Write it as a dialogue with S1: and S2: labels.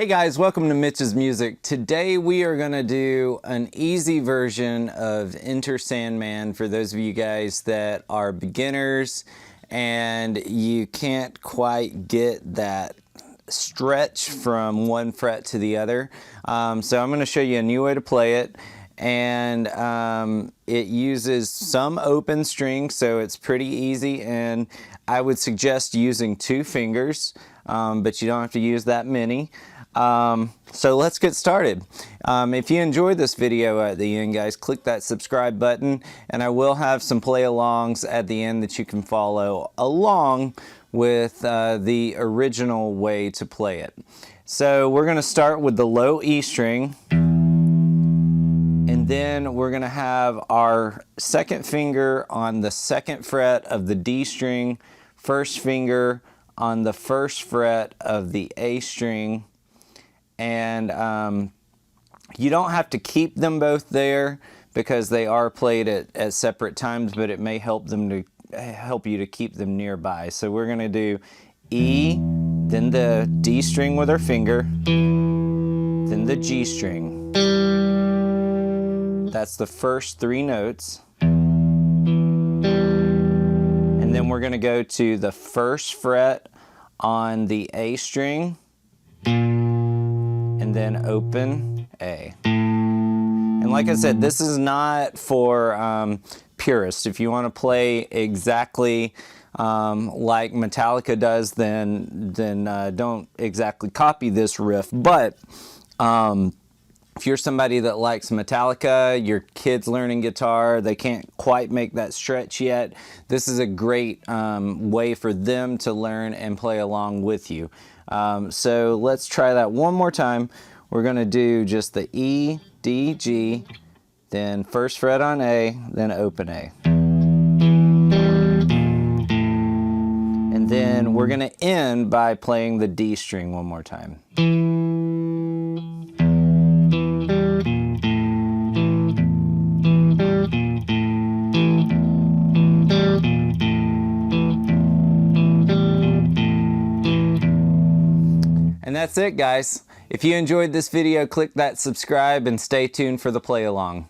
S1: Hey guys, welcome to Mitch's Music. Today we are going to do an easy version of Enter Sandman for those of you guys that are beginners and you can't quite get that stretch from one fret to the other. So I'm going to show you a new way to play it, and it uses some open strings, so it's pretty easy, and I would suggest using 2 fingers, but you don't have to use that many. So let's get started. If you enjoyed this video at the end, guys, click that subscribe button, and I will have some play-alongs at the end that you can follow along with the original way to play it. So we're going to start with the low E string, and then we're going to have our second finger on the 2nd fret of the D string, first finger on the 1st fret of the A string. And you don't have to keep them both there because they are played at separate times, but it may help you to keep them nearby. So we're going to do E, then the D string with our finger, then the G string. That's the first 3 notes. And then we're going to go to the 1st fret on the A string, and then open A. And like I said, this is not for purists. If you want to play exactly like Metallica does, then don't exactly copy this riff. But if you're somebody that likes Metallica, your kid's learning guitar, they can't quite make that stretch yet, this is a great way for them to learn and play along with you. So let's try that one more time. We're going to do just the E, D, G, then 1st fret on A, then open A. And then we're going to end by playing the D string one more time. And that's it, guys. If you enjoyed this video, click that subscribe and stay tuned for the play along.